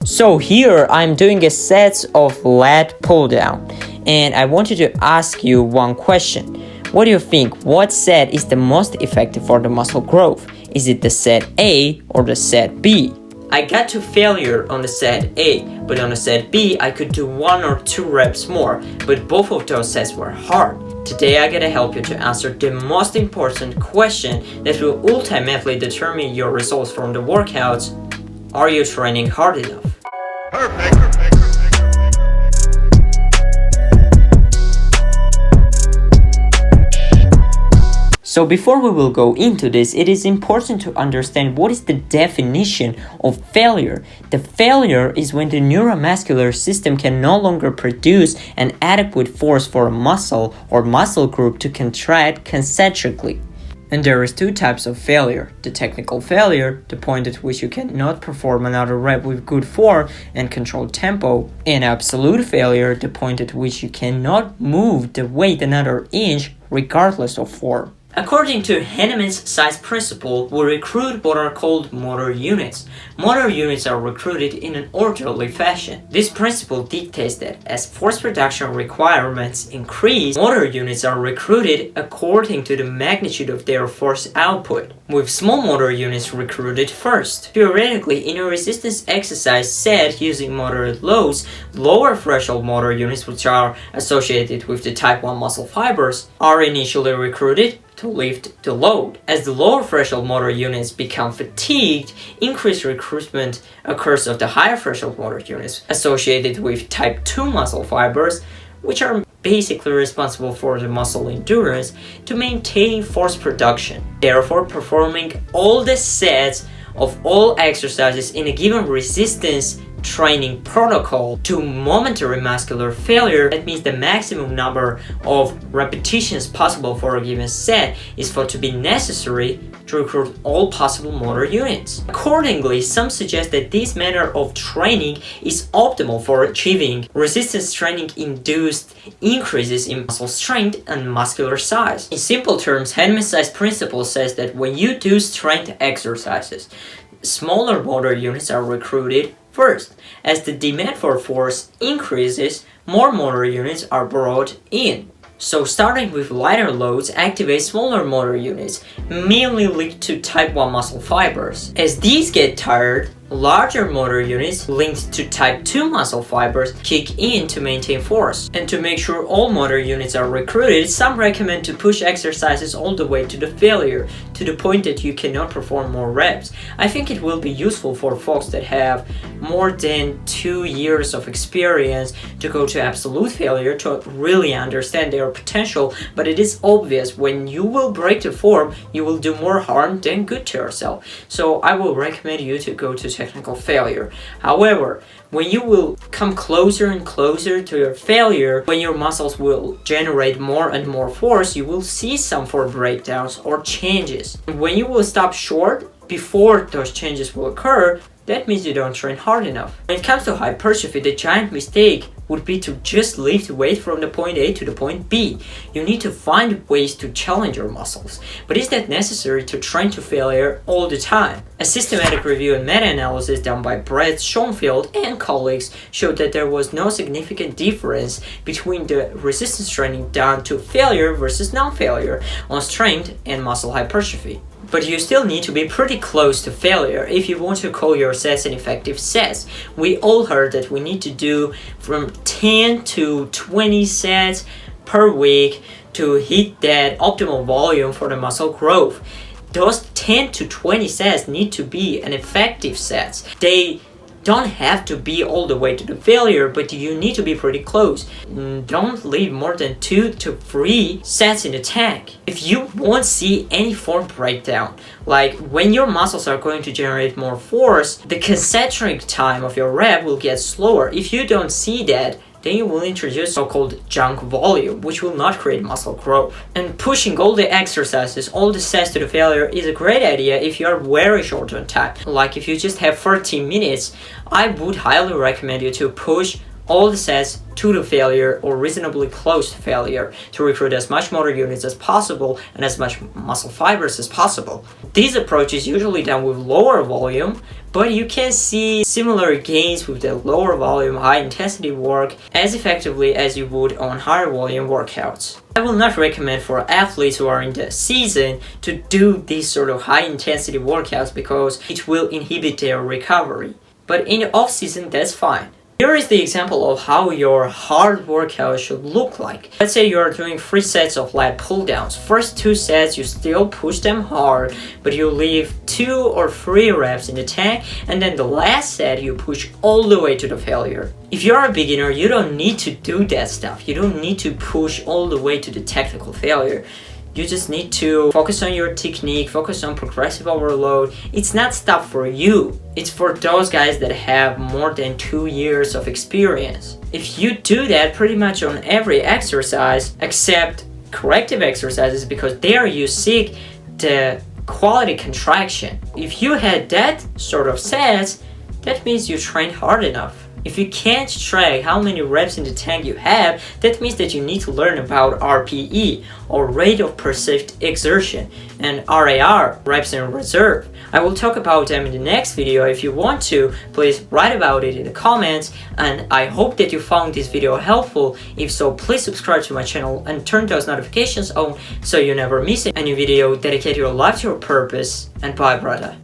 So here I'm doing a set of lat pull down, and I wanted to ask you one question. What do you think? What set is the most effective for the muscle growth? Is it the set A or the set B? I got to failure on the set A, but on the set B I could do 1 or 2 reps more, but both of those sets were hard. Today I gotta help you to answer the most important question that will ultimately determine your results from the workouts. Are you training hard enough? Perfect. So before we will go into this, it is important to understand what is the definition of failure. The failure is when the neuromuscular system can no longer produce an adequate force for a muscle or muscle group to contract concentrically. And there is 2 types of failure. The technical failure, the point at which you cannot perform another rep with good form and controlled tempo. And absolute failure, the point at which you cannot move the weight another inch regardless of form. According to Henneman's size principle, we recruit what are called motor units. Motor units are recruited in an orderly fashion. This principle dictates that as force production requirements increase, motor units are recruited according to the magnitude of their force output, with small motor units recruited first. Theoretically, in a resistance exercise set using moderate loads, lower threshold motor units, which are associated with the type 1 muscle fibers, are initially recruited to lift the load. As the lower threshold motor units become fatigued, increased recruitment occurs of the higher threshold motor units associated with type 2 muscle fibers, which are basically responsible for the muscle endurance, to maintain force production. Therefore, performing all the sets of all exercises in a given resistance training protocol to momentary muscular failure, that means the maximum number of repetitions possible for a given set is thought to be necessary to recruit all possible motor units. Accordingly, some suggest that this manner of training is optimal for achieving resistance training induced increases in muscle strength and muscular size. In simple terms, Henneman's size principle says that when you do strength exercises, smaller motor units are recruited first. As the demand for force increases, more motor units are brought in. So starting with lighter loads activates smaller motor units, mainly linked to type 1 muscle fibers. As these get tired, larger motor units linked to type 2 muscle fibers kick in to maintain force. And to make sure all motor units are recruited, some recommend to push exercises all the way to the failure, to the point that you cannot perform more reps. I think it will be useful for folks that have more than 2 years of experience to go to absolute failure to really understand their potential, but it is obvious when you will break the form, you will do more harm than good to yourself. So I will recommend you to go to technical failure. However, when you will come closer and closer to your failure, when your muscles will generate more and more force, you will see some form breakdowns or changes. When you will stop short before those changes will occur, that means you don't train hard enough. When it comes to hypertrophy, the giant mistake would be to just lift weight from the point A to the point B. You need to find ways to challenge your muscles. But is that necessary to train to failure all the time? A systematic review and meta-analysis done by Brad Schoenfeld and colleagues showed that there was no significant difference between the resistance training done to failure versus non-failure on strength and muscle hypertrophy. But you still need to be pretty close to failure if you want to call your sets an effective sets. We all heard that we need to do from 10 to 20 sets per week to hit that optimal volume for the muscle growth. Those 10 to 20 sets need to be an effective sets. They don't have to be all the way to the failure, but you need to be pretty close. Don't leave more than 2 to 3 sets in the tank. If you won't see any form breakdown, like when your muscles are going to generate more force, the concentric time of your rep will get slower. If you don't see that, then you will introduce so-called junk volume, which will not create muscle growth. And pushing all the exercises, all the sets to the failure is a great idea if you are very short on time. Like if you just have 30 minutes, I would highly recommend you to push all the sets to the failure or reasonably close to failure to recruit as much motor units as possible and as much muscle fibers as possible. This approach is usually done with lower volume, but you can see similar gains with the lower volume, high intensity work as effectively as you would on higher volume workouts. I will not recommend for athletes who are in the season to do these sort of high intensity workouts because it will inhibit their recovery. But in the off season, that's fine. Here is the example of how your hard workout should look like. Let's say you are doing 3 sets of lat pull downs. First 2 sets you still push them hard, but you leave 2 or 3 reps in the tank, and then the last set you push all the way to the failure. If you're a beginner, you don't need to do that stuff. You don't need to push all the way to the technical failure. You just need to focus on your technique, focus on progressive overload. It's not stuff for you. It's for those guys that have more than 2 years of experience. If you do that pretty much on every exercise, except corrective exercises, because there you seek the quality contraction. If you had that sort of sets, that means you trained hard enough. If you can't track how many reps in the tank you have, that means that you need to learn about RPE, or rate of perceived exertion, and RAR, reps in reserve. I will talk about them in the next video. If you want to, please write about it in the comments, and I hope that you found this video helpful. If so, please subscribe to my channel and turn those notifications on so you never miss any video. Dedicate your life to your purpose, and bye, brother.